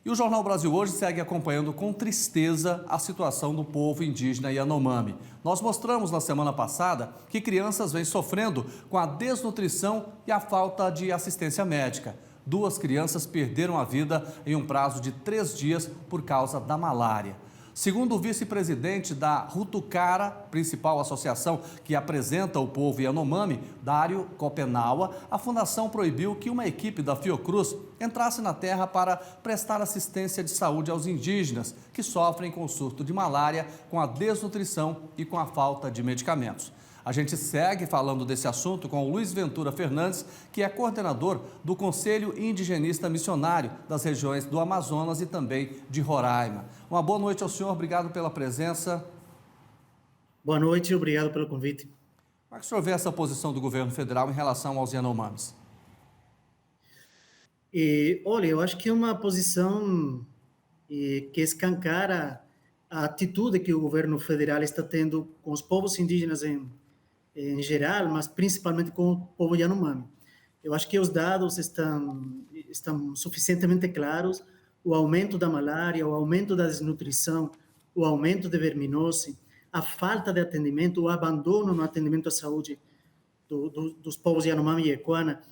E o Jornal Brasil Hoje segue acompanhando com tristeza a situação do povo indígena Yanomami. Nós mostramos na semana passada que crianças vêm sofrendo com a desnutrição e a falta de assistência médica. 2 crianças perderam a vida em um prazo de 3 dias por causa da malária. Segundo o vice-presidente da Rutucara, principal associação que apresenta o povo Yanomami, Dário Copenaua, a fundação proibiu que uma equipe da Fiocruz entrasse na terra para prestar assistência de saúde aos indígenas que sofrem com o surto de malária, com a desnutrição e com a falta de medicamentos. A gente segue falando desse assunto com o Luiz Ventura Fernandes, que é coordenador do Conselho Indigenista Missionário das regiões do Amazonas e também de Roraima. Uma boa noite ao senhor, obrigado pela presença. Boa noite, obrigado pelo convite. Como é que o senhor vê essa posição do governo federal em relação aos Yanomamis? Olha, eu acho que é uma posição que escancara a atitude que o governo federal está tendo com os povos indígenas em geral, mas principalmente com o povo Yanomami. Eu acho que os dados estão suficientemente claros. O aumento da malária, o aumento da desnutrição, o aumento de verminose, a falta de atendimento, o abandono no atendimento à saúde dos povos Yanomami e Equana,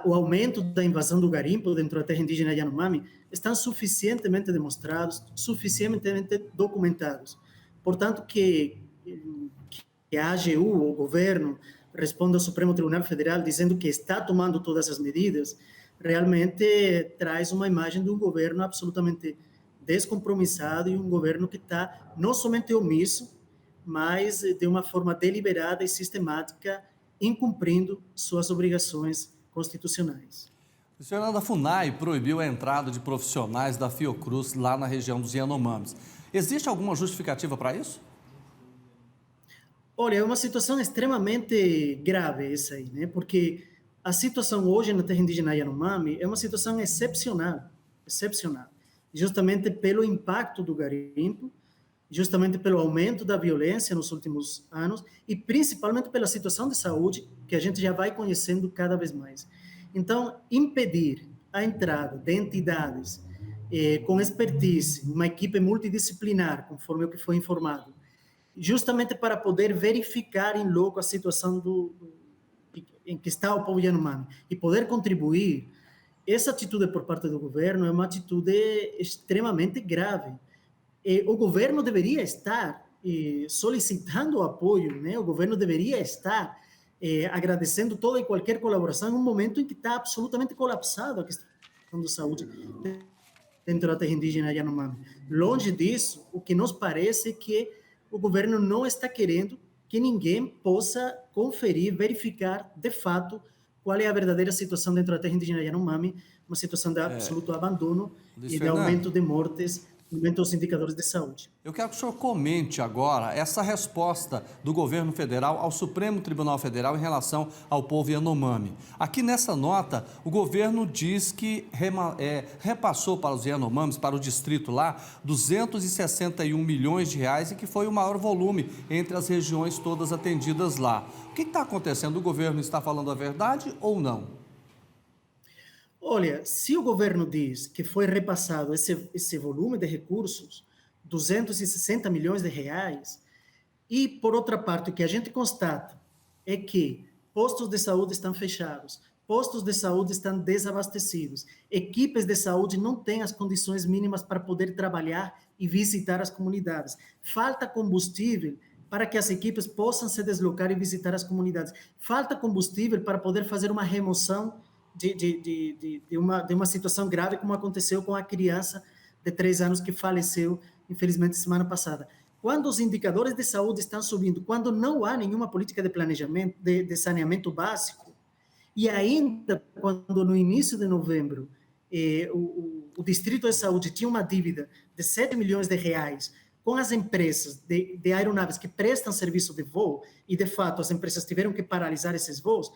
o aumento da invasão do garimpo dentro da terra indígena Yanomami estão suficientemente demonstrados, suficientemente documentados. Portanto, que a AGU, o governo, responda ao Supremo Tribunal Federal dizendo que está tomando todas as medidas, realmente traz uma imagem de um governo absolutamente descompromissado e um governo que está não somente omisso, mas de uma forma deliberada e sistemática, incumprindo suas obrigações constitucionais. O senhor da FUNAI proibiu a entrada de profissionais da Fiocruz lá na região dos Yanomamis. Existe alguma justificativa para isso? Olha, é uma situação extremamente grave essa aí, né? Porque a situação hoje na terra indígena Yanomami é uma situação excepcional, excepcional. Justamente pelo impacto do garimpo, justamente pelo aumento da violência nos últimos anos e principalmente pela situação de saúde que a gente já vai conhecendo cada vez mais. Então, impedir a entrada de entidades com expertise, uma equipe multidisciplinar, conforme o que foi informado, justamente para poder verificar em loco a situação em que está o povo Yanomami e poder contribuir, essa atitude por parte do governo é uma atitude extremamente grave. O governo deveria estar solicitando apoio, né? O governo deveria estar agradecendo toda e qualquer colaboração em um momento em que está absolutamente colapsado a questão da saúde dentro da terra indígena Yanomami. Longe disso, o que nos parece é que o governo não está querendo que ninguém possa conferir, verificar de fato qual é a verdadeira situação dentro da terra indígena Yanomami, uma situação de absoluto abandono e de aumento de mortes, aumento dos indicadores de saúde. Eu quero que o senhor comente agora essa resposta do governo federal ao Supremo Tribunal Federal em relação ao povo Yanomami. Aqui nessa nota, o governo diz que repassou para os Yanomamis, para o distrito lá, 261 milhões de reais e que foi o maior volume entre as regiões todas atendidas lá. O que está acontecendo? O governo está falando a verdade ou não? Olha, se o governo diz que foi repassado esse volume de recursos, 260 milhões de reais, e, por outra parte, o que a gente constata é que postos de saúde estão fechados, postos de saúde estão desabastecidos, equipes de saúde não têm as condições mínimas para poder trabalhar e visitar as comunidades, falta combustível para que as equipes possam se deslocar e visitar as comunidades, falta combustível para poder fazer uma remoção de uma situação grave como aconteceu com a criança de 3 anos que faleceu, infelizmente, semana passada. Quando os indicadores de saúde estão subindo, quando não há nenhuma política de planejamento, de saneamento básico, e ainda quando no início de novembro o Distrito de Saúde tinha uma dívida de 7 milhões de reais com as empresas de aeronaves que prestam serviço de voo, e de fato as empresas tiveram que paralisar esses voos,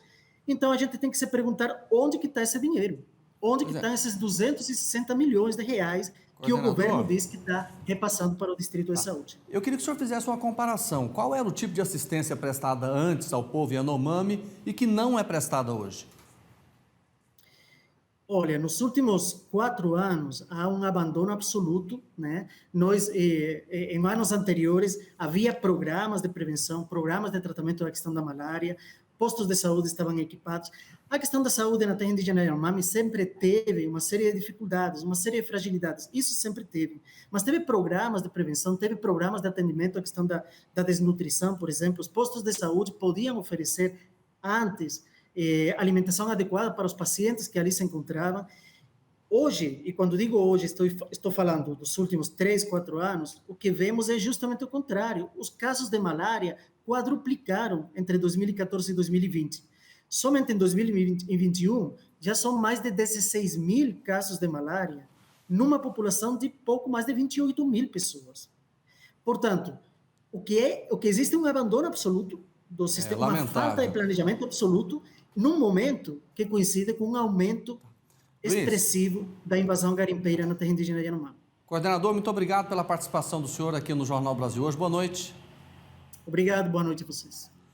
então a gente tem que se perguntar onde que está esse dinheiro, onde que estão esses 260 milhões de reais que o governo diz que está repassando para o Distrito de Saúde. Eu queria que o senhor fizesse uma comparação. Qual era o tipo de assistência prestada antes ao povo Yanomami e que não é prestada hoje? Olha, nos últimos 4 anos há um abandono absoluto, né? Nós, em anos anteriores, havia programas de prevenção, programas de tratamento da questão da malária, postos de saúde estavam equipados. A questão da saúde na terra indígena Yanomami sempre teve uma série de dificuldades, uma série de fragilidades, isso sempre teve. Mas teve programas de prevenção, teve programas de atendimento à questão da desnutrição, por exemplo, os postos de saúde podiam oferecer antes alimentação adequada para os pacientes que ali se encontravam. Hoje, e quando digo hoje, estou falando dos últimos 3, 4 anos, o que vemos é justamente o contrário. Os casos de malária quadruplicaram entre 2014 e 2020. Somente em 2021, já são mais de 16 mil casos de malária, numa população de pouco mais de 28 mil pessoas. Portanto, o que existe é um abandono absoluto do sistema, uma falta de planejamento absoluto, num momento que coincide com um aumento expressivo da invasão garimpeira na terra indígena Yanomami. Coordenador, muito obrigado pela participação do senhor aqui no Jornal Brasil hoje. Boa noite. Obrigado, boa noite a vocês.